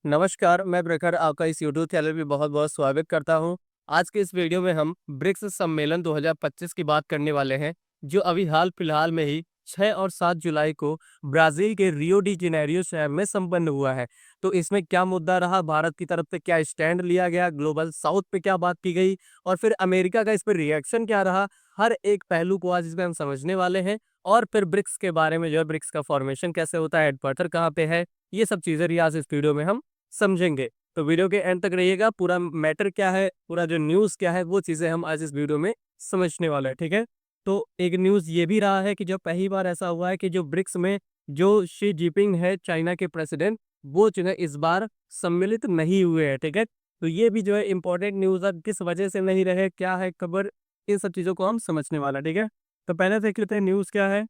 नमस्कार, मैं प्रखर आपका इस यूट्यूब चैनल पे बहुत-बहुत स्वागत करता हूँ। आज के इस वीडियो में हम ब्रिक्स सम्मेलन 2025 की बात करने वाले हैं, जो अभी हाल-फिलहाल में ही 6 और 7 जुलाई को ब्राज़ील के रियो डी जेनेरियो शहर में संपन्न हुआ है। तो इसमें क्या मुद्दा रहा, भारत की तरफ से क्या स्टैंड लिया गया, ग्लोबल साउथ पे क्या बात की गई और फिर अमेरिका का इस पे रिएक्शन क्या रहा, हर एक पहलू को आज इसमें हम समझने वाले हैं और फिर ब्रिक्स के बारे में जो है ब्रिक्स का फॉर्मेशन कैसे होता है, हेडक्वार्टर कहाँ पे है, ये सब चीज़ें भी आज इस वीडियो में हम समझेंगे। तो वीडियो के एंड तक रहिएगा, पूरा मैटर क्या है, पूरा जो न्यूज़ क्या है, वो चीज़ें हम आज इस वीडियो में समझने वाले हैं, ठीक है? तो एक न्यूज़ ये भी रहा है कि जो पहली बार ऐसा हुआ है कि जो ब्रिक्स में जो शी जिनपिंग है, चाइना के प्रेसिडेंट, वो जो है इस बार सम्मिलित नहीं हुए हैं, ठीक है? तो ये भी जो है इम्पोर्टेंट न्यूज़ है, किस वजह से नहीं रहे, क्या है खबर, इन सब चीज़ों को हम समझने वाला है, ठीक है? तो पहले देख लेते हैं न्यूज़ क्या है।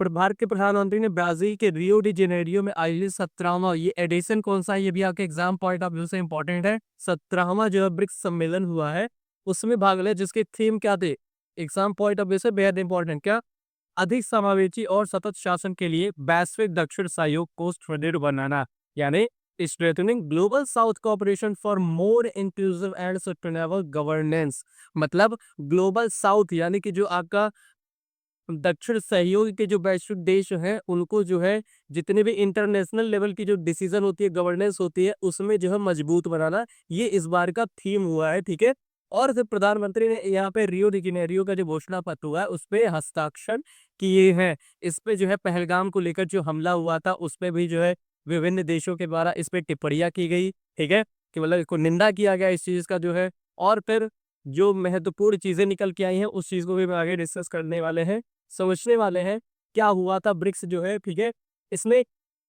भारत के प्रधानमंत्री ने ब्राजील के रियो डी जेनेरियो में आयोजित 17वां, ये एडिशन कौन सा है, ये भी आपके एग्जाम पॉइंट ऑफ व्यू से इंपॉर्टेंट है। 17वां जो है ब्रिक्स सम्मेलन हुआ है, उसमें भाग ले, जिसके थीम क्या थे, एग्जाम पॉइंट ऑफ व्यू से बेहद इंपॉर्टेंट, क्या, अधिक समावेशी और सतत शासन के लिए वैश्विक दक्षिण सहयोग को सुदृढ़ बनाना, यानी strengthening global south cooperation for more inclusive and sustainable governance. मतलब ग्लोबल साउथ यानी कि जो आपका दक्षिण सहयोग के जो वैश्विक देश हैं, उनको जो है जितने भी इंटरनेशनल लेवल की जो डिसीजन होती है, गवर्नेंस होती है, उसमें जो है मजबूत बनाना, ये इस बार का थीम हुआ है, ठीक है? और फिर प्रधानमंत्री ने यहाँ पे रियो डी जेनेरियो का जो घोषणा पत्र हुआ है, उस पे हस्ताक्षर किए हैं। इस पे जो है पहलगाम को लेकर जो हमला हुआ था, उस पे भी जो है विभिन्न देशों के द्वारा इस पे टिप्पणियां की गई, ठीक है? कि मतलब इसको निंदा किया गया इस चीज का जो है। और फिर जो महत्वपूर्ण चीजें निकल के आई हैं, उस चीज को भी हम आगे डिस्कस करने वाले हैं, समझने वाले हैं, क्या हुआ था ब्रिक्स जो है, ठीक है? इसमें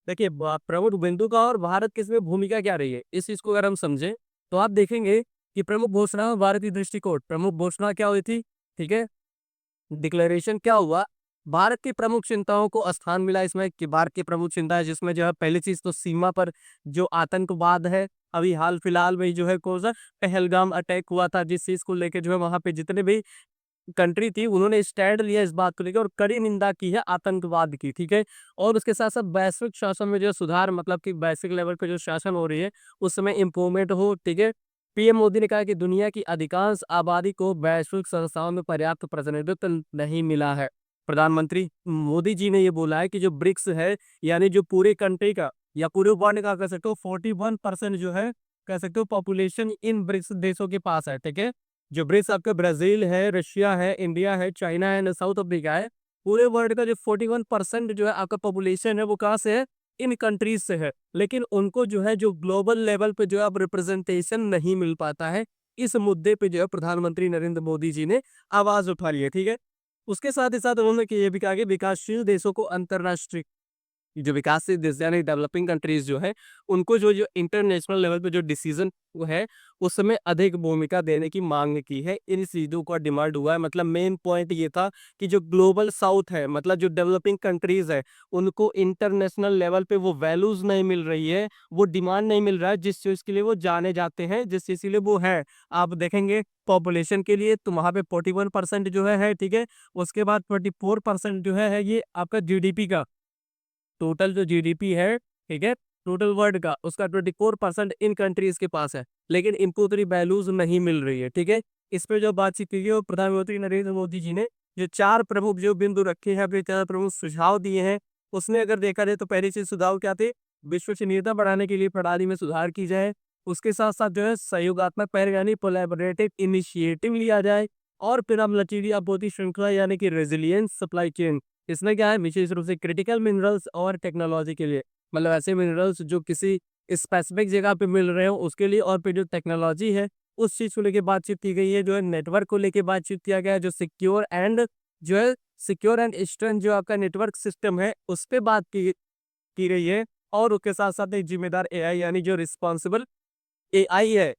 देखिए प्रमुख बिंदु का और भारत की इसमें भूमिका क्या रही है, इस चीज को अगर हम समझें तो आप देखेंगे कि प्रमुख घोषणा में भारतीय दृष्टिकोण, प्रमुख घोषणा क्या हुई थी, ठीक है? डिक्लेरेशन क्या हुआ, भारत की प्रमुख चिंताओं को स्थान मिला इसमें, कि भारत की प्रमुख चिंता है, जिसमें जो है पहली चीज तो सीमा पर जो आतंकवाद है, अभी हाल फिलहाल में ही जो है कौन सा पहलगाम अटैक हुआ था, जिस चीज को लेकर जो है वहां पे जितने भी कंट्री थी, उन्होंने स्टैंड लिया इस बात को लेकर और कड़ी निंदा की है आतंकवाद की, ठीक है? और उसके साथ-साथ वैश्विक शासन में जो सुधार, मतलब कि वैश्विक लेवल पे जो शासन हो रही है, उसमें इम्प्रूवमेंट हो, ठीक है? पीएम मोदी ने कहा कि दुनिया की अधिकांश आबादी को वैश्विक संस्थाओं में पर्याप्त प्रतिनिधित्व नहीं मिला है। प्रधानमंत्री मोदी जी ने ये बोला है कि जो ब्रिक्स है, यानी जो पूरे कंट्री का या पूरे वर्ल्ड का कह सकते हो 41% जो है, कह सकते हो पॉपुलेशन इन ब्रिक्स देशों के पास है, ठीक है? जो ब्रिक्स आपका ब्राज़ील है, रशिया है, इंडिया है, चाइना है एंड साउथ अफ्रीका है। पूरे वर्ल्ड का जो 41% जो है आपका पॉपुलेशन है, वो कहाँ से है? इन कंट्रीज़ से है। लेकिन उनको जो है, जो ग्लोबल लेवल पे जो है अब रिप्रेजेंटेशन नहीं मिल पाता है। इस मुद्दे पे जो है प्रधानमंत्री नरेंद्र मोदी जी ने आवाज़ उठा ली है, ठीक है? उसके साथ ही साथ उन्होंने कि ये भी कहा कि विकासशील देशों को अंतर्राष्ट्रीय जो विकासशील देश यानी डेवलपिंग कंट्रीज जो है, उनको जो जो इंटरनेशनल लेवल पे जो डिसीजन वो है, उसमें अधिक भूमिका देने की मांग की है। इन चीज़ों का डिमांड हुआ है। मतलब मेन पॉइंट ये था कि जो ग्लोबल साउथ है, मतलब जो डेवलपिंग कंट्रीज है, उनको इंटरनेशनल लेवल पे वो वैल्यूज नहीं मिल रही है, वो डिमांड नहीं मिल रहा है जिस चीज़ के लिए वो जाने जाते हैं, जिस चीज़ के लिए वो है। आप देखेंगे पॉपुलेशन के लिए तो वहाँ पे 41% जो है, ठीक है? उसके बाद 24% जो है ये आपका जीडीपी का, टोटल जो जीडीपी है, ठीक है? टोटल वर्ल्ड का, उसका 24% इन कंट्रीज़ के पास है, लेकिन इनको उतनी वैल्यूज़ नहीं मिल रही है, ठीक है? इस पे जो बातचीत की है, वो प्रधानमंत्री नरेंद्र मोदी जी ने जो 4 प्रमुख जो बिंदु रखे हैं, अपने 4 प्रमुख सुझाव दिए हैं, उसमें अगर देखा जाए तो पहली चीज़ सुझाव क्या थे? विश्वसनीयता बढ़ाने के लिए प्रणाली में सुधार की जाए, उसके साथ-साथ जो है सहयोगात्मक पहल यानी कोलैबोरेटिव इनिशिएटिव लिया जाए और फिर हम लचीली आपूर्ति श्रृंखला यानी कि रेज़िलियंस सप्लाई चेन, इसमें क्या है, विशेष रूप से क्रिटिकल मिनरल्स और टेक्नोलॉजी के लिए, मतलब ऐसे मिनरल्स जो किसी स्पेसिफिक जगह पे मिल रहे हो उसके लिए, और फिर जो टेक्नोलॉजी है उस चीज को लेके बातचीत की गई है, जो है नेटवर्क को लेके बातचीत किया गया है, जो सिक्योर एंड स्ट्रेंथ जो आपका नेटवर्क सिस्टम है उस पे बात की गई है। और उसके साथ साथ एक जिम्मेदार एआई यानी जो रिस्पॉन्सिबल एआई है,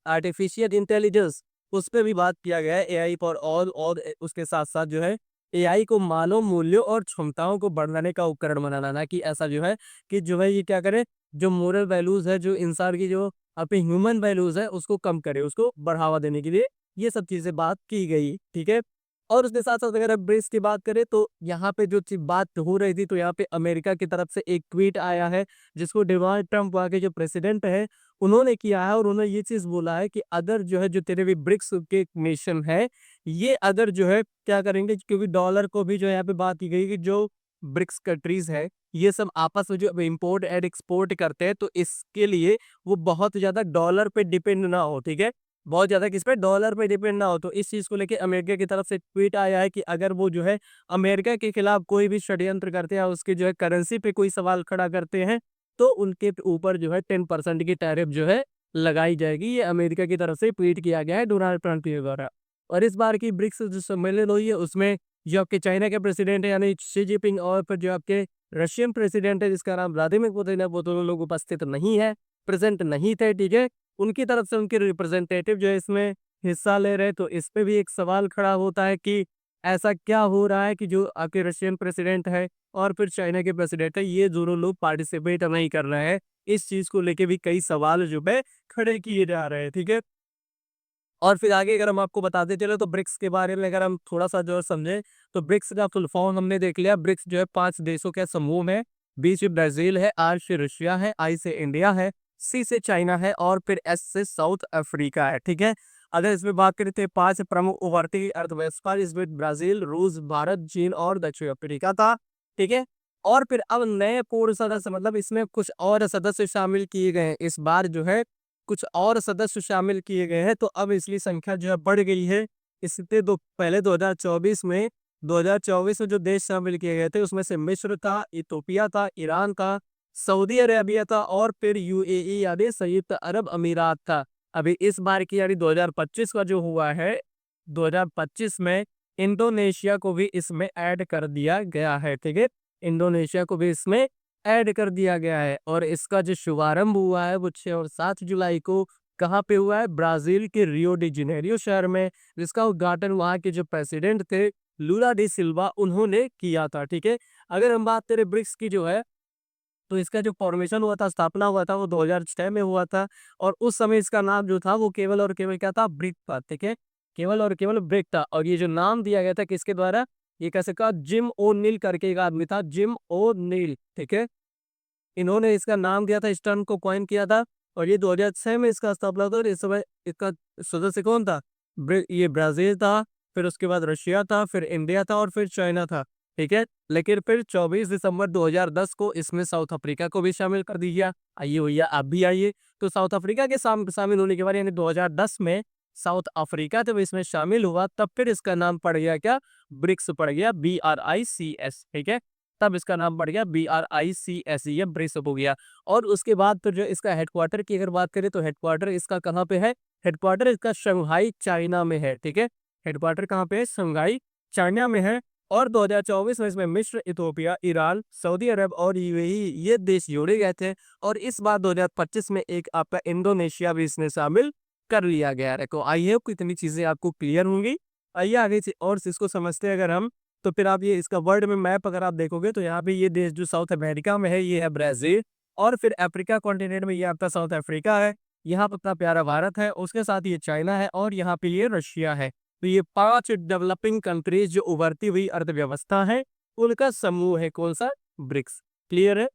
आर्टिफिशियल इंटेलिजेंस, उस पे भी बात किया गया है, एआई फॉर ऑल। और उसके साथ-साथ जो है एआई को मानव मूल्यों और क्षमताओं को बढ़ाने का उपकरण बनाना, ना कि ऐसा जो है कि जो है ये क्या करे, जो मोरल वैल्यूज़ है, जो इंसान की जो अपनी ह्यूमन वैल्यूज़ है, उसको कम करे, उसको बढ़ावा देने के लिए ये सब चीज़ें बात की गई, ठीक है? और उसके साथ-साथ अगर हम ब्रिक्स की बात करें तो यहाँ पे जो चीज़ बात हो रही थी तो यहाँ पे अमेरिका की तरफ से एक ट्वीट आया है, जिसको डोनाल्ड ट्रंप वहाँ के जो प्रेसिडेंट हैं, उन्होंने किया है और उन्होंने ये चीज़ बोला है कि अगर जो है जो तेरे भी ब्रिक्स के नेशन है, ये अगर जो है क्या करेंगे, क्योंकि डॉलर को भी जो यहाँ पे बात की गई कि जो ब्रिक्स कंट्रीज़ है, ये सब आपस में जो इम्पोर्ट एंड एक्सपोर्ट करते हैं, तो इसके लिए वो बहुत ज़्यादा डॉलर पे डिपेंड ना हो, ठीक है? बहुत ज़्यादा किस पे? डॉलर पे डिपेंड ना हो। तो इस चीज़ को लेके अमेरिका की तरफ से ट्वीट आया है कि अगर वो जो है अमेरिका के खिलाफ कोई भी षड्यंत्र करते हैं या उसकी जो है करेंसी पे कोई सवाल खड़ा करते हैं, तो उनके ऊपर जो है 10% की टैरिफ जो है लगाई जाएगी। ये अमेरिका की तरफ से ट्वीट किया गया है डोनाल्ड ट्रंप के द्वारा। और इस बार की ब्रिक्स जो सम्मेलन हुई है उसमें जो आपके चाइना के प्रेसिडेंट है यानी शी जिनपिंग और फिर जो आपके रशियन प्रेसिडेंट है जिसका नाम व्लादिमीर पुतिन है, वो दोनों लोग उपस्थित नहीं है, प्रेज़ेंट नहीं थे, ठीक है? उनकी तरफ से उनके रिप्रेजेंटेटिव जो है इसमें हिस्सा ले रहे, तो इस पे भी एक सवाल खड़ा होता है कि ऐसा क्या हो रहा है कि जो आपके रशियन प्रेसिडेंट है और फिर चाइना के प्रेसिडेंट है, ये दोनों लोग पार्टिसिपेट नहीं कर रहे हैं। इस चीज़ को लेके भी कई सवाल जो है खड़े किए जा रहे हैं, ठीक है? और फिर आगे अगर हम आपको बताते चले तो ब्रिक्स के बारे में अगर हम थोड़ा-सा जो है समझें, तो ब्रिक्स का फुल फॉर्म हमने देख लिया। ब्रिक्स जो है 5 देशों का समूह है। बी से ब्राज़ील है, आर से रशिया है, आई से इंडिया है, सी से चाइना है और फिर एस से साउथ अफ्रीका है, ठीक है? अगर इसमें बात करें तो 5 प्रमुख उभरती अर्थव्यवस्था इसमें ब्राज़ील, रूस, भारत, चीन और दक्षिण अफ्रीका था, ठीक है? और फिर अब नए पूर्ण सदस्य मतलब इसमें कुछ और सदस्य शामिल किए गए हैं। इस बार जो है कुछ और सदस्य शामिल किए गए हैं, तो अब इसकी संख्या जो है बढ़ गई है। इससे दो पहले 2024 में जो देश शामिल किए गए थे, उसमें से मिस्र था, इथियोपिया था, ईरान था, सऊदी अरेबिया था और फिर यूएई यानी संयुक्त अरब अमीरात था। अभी इस बार की यानी 2025 का जो हुआ है, 2025 में इंडोनेशिया को भी इसमें ऐड कर दिया गया है, ठीक है? इंडोनेशिया को भी इसमें ऐड कर दिया गया है और इसका जो शुभारंभ हुआ है वो 6 और 7 जुलाई को कहाँ पे हुआ है? ब्राज़ील के रियो डी जेनेरियो शहर में, जिसका उद्घाटन वहाँ के जो प्रेसिडेंट थे लूला डी सिल्वा उन्होंने किया था, ठीक है? अगर हम बात करें ब्रिक्स की जो है, तो इसका जो फॉर्मेशन हुआ था, स्थापना हुआ था वो 2006 में हुआ था और उस समय इसका नाम जो था वो केवल और केवल क्या था? ब्रिक था, ठीक है? केवल और केवल ब्रिक था और ये जो नाम दिया गया था किसके द्वारा? ये कैसे कहा? जिम ओ'नील करके एक आदमी था, जिम ओ'नील, ठीक है? इन्होंने इसका नाम दिया था, इस टर्म को कॉइन किया था और ये 2006 में इसका स्थापना हुआ था और इस समय इसका सदस्य कौन था? ये ब्राज़ील था, फिर उसके बाद रशिया था, फिर इंडिया था और फिर चाइना था, ठीक है? लेकिन फिर 24 दिसंबर 2010 को इसमें साउथ अफ्रीका को भी शामिल कर दिया। आइए भैया आप भी आइए। तो साउथ अफ्रीका के शामिल होने के बाद यानी 2010 में साउथ अफ्रीका जब इसमें शामिल हुआ तब फिर इसका नाम पड़ गया क्या? ब्रिक्स पड़ गया, BRICS, ठीक है? तब इसका नाम पड़ गया BRICS, ये ब्रिक्स हो गया। और उसके बाद फिर जो इसका हेडक्वार्टर की अगर बात करें तो हेडक्वार्टर इसका कहाँ पे है? हेडक्वार्टर इसका शंघाई चाइना में है, ठीक है? हेडक्वार्टर कहाँ पे है? शंघाई चाइना में है और 2024 में इसमें मिस्र, इथियोपिया, ईरान, सऊदी अरब और यूएई ये देश जोड़े गए थे और इस बार 2025 में एक आपका इंडोनेशिया भी इसमें शामिल कर लिया गया है। तो आई होप इतनी चीज़ें आपको क्लियर होंगी। आइए आगे से और इसको समझते हैं अगर हम, तो फिर आप ये इसका वर्ल्ड में मैप अगर आप देखोगे तो यहाँ पे ये देश जो साउथ अमेरिका में है ये है ब्राज़ील और फिर अफ्रीका कॉन्टिनेंट में ये आपका साउथ अफ्रीका है। यहाँ पे अपना प्यारा भारत है, उसके साथ ये चाइना है और यहाँ पे ये रशिया है। तो ये 5 डेवलपिंग कंट्रीज जो उभरती हुई अर्थव्यवस्था है, उनका समूह है कौन-सा? ब्रिक्स। क्लियर है?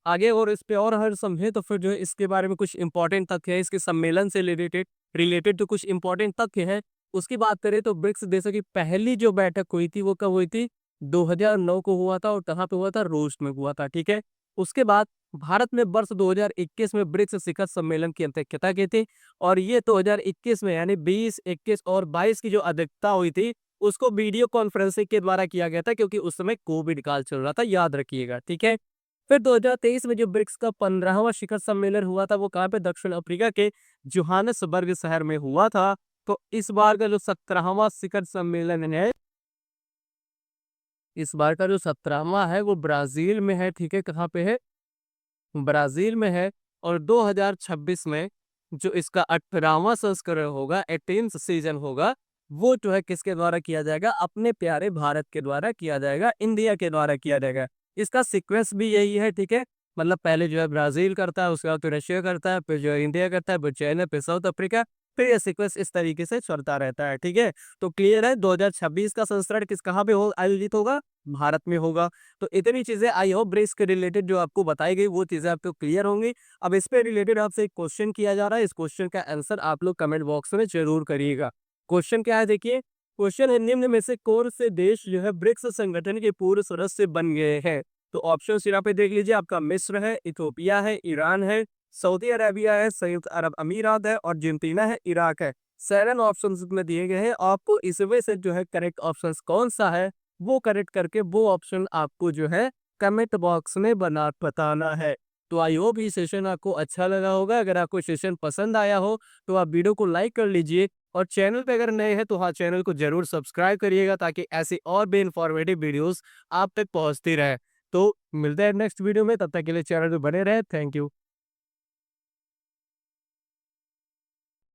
आगे और इस पे और हर समझे तो फिर जो है इसके बारे में कुछ इंपॉर्टेंट तथ्य है, इसके सम्मेलन से रिलेटेड रिलेटेड तो कुछ इंपॉर्टेंट तथ्य हैं। उसकी बात करें तो ब्रिक्स देशों की पहली जो बैठक हुई थी वो कब हुई थी? 2009 को हुआ था और कहाँ पे हुआ था? रूस में हुआ था, ठीक है? उसके बाद भारत में वर्ष 2021 में ब्रिक्स शिखर सम्मेलन की अध्यक्षता की थी और ये 2021 में यानी 20, 21 और 22 की जो अध्यक्षता हुई थी, उसको वीडियो कॉन्फ्रेंसिंग के द्वारा किया गया था क्योंकि उस समय कोविड काल चल रहा था, याद रखिएगा, ठीक है? फिर 2023 में जो ब्रिक्स का 15वां शिखर सम्मेलन हुआ था वो कहाँ पे? दक्षिण अफ्रीका के जोहान्सबर्ग शहर में हुआ था। तो इस बार का जो 17वां शिखर सम्मेलन है, इस बार का जो 17वां है वो ब्राजील में है, ठीक है? कहाँ पे है? ब्राजील में है और 2026 में जो इसका 18वां संस्करण होगा, 18th सीजन होगा, वो जो है किसके द्वारा किया जाएगा? अपने प्यारे भारत के द्वारा किया जाएगा, इंडिया के द्वारा किया जाएगा। इसका सीक्वेंस भी यही है, ठीक है? मतलब पहले जो है ब्राज़ील करता है, उसके बाद फिर रशिया करता है, फिर जो है इंडिया करता है, फिर चाइना, फिर साउथ अफ्रीका फिर ये सीक्वेंस इस तरीके से चलता रहता है, ठीक है? तो क्लियर है 2026 का संस्करण कहाँ पे हो आयोजित होगा? भारत में होगा। तो इतनी चीज़ें आई होप ब्रिक्स के रिलेटेड जो आपको बताई गई वो चीज़ें आपको क्लियर होंगी। अब इस पे रिलेटेड आपसे एक क्वेश्चन किया जा रहा है, इस क्वेश्चन का आंसर आप लोग कमेंट बॉक्स में ज़रूर करिएगा। क्वेश्चन क्या है देखिए, क्वेश्चन है निम्न में से कौन से देश जो है ब्रिक्स संगठन के पूर्व सदस्य बन गए हैं? तो ऑप्शंस यहाँ पे देख लीजिए, आपका मिस्र है, इथियोपिया है, ईरान है, सऊदी अरेबिया है, संयुक्त अरब अमीरात है, अर्जेंटीना है, इराक है। 7 ऑप्शंस में दिए गए हैं, आपको इसमें से जो है करेक्ट ऑप्शंस कौन-सा है, वो करेक्ट करके वो ऑप्शन आपको जो है कमेंट बॉक्स में बताना है। तो आई होप ये सेशन आपको अच्छा लगा होगा। अगर आपको सेशन पसंद आया हो, तो आप वीडियो को लाइक कर लीजिए और चैनल पे अगर नए हैं, तो हाँ, चैनल को ज़रूर सब्सक्राइब करिएगा ताकि ऐसी और भी इन्फॉर्मेटिव वीडियोज़ आप तक पहुँचती रहें। तो मिलते हैं नेक्स्ट वीडियो में, तब तक के लिए चैनल पे बने रहें। Thank you.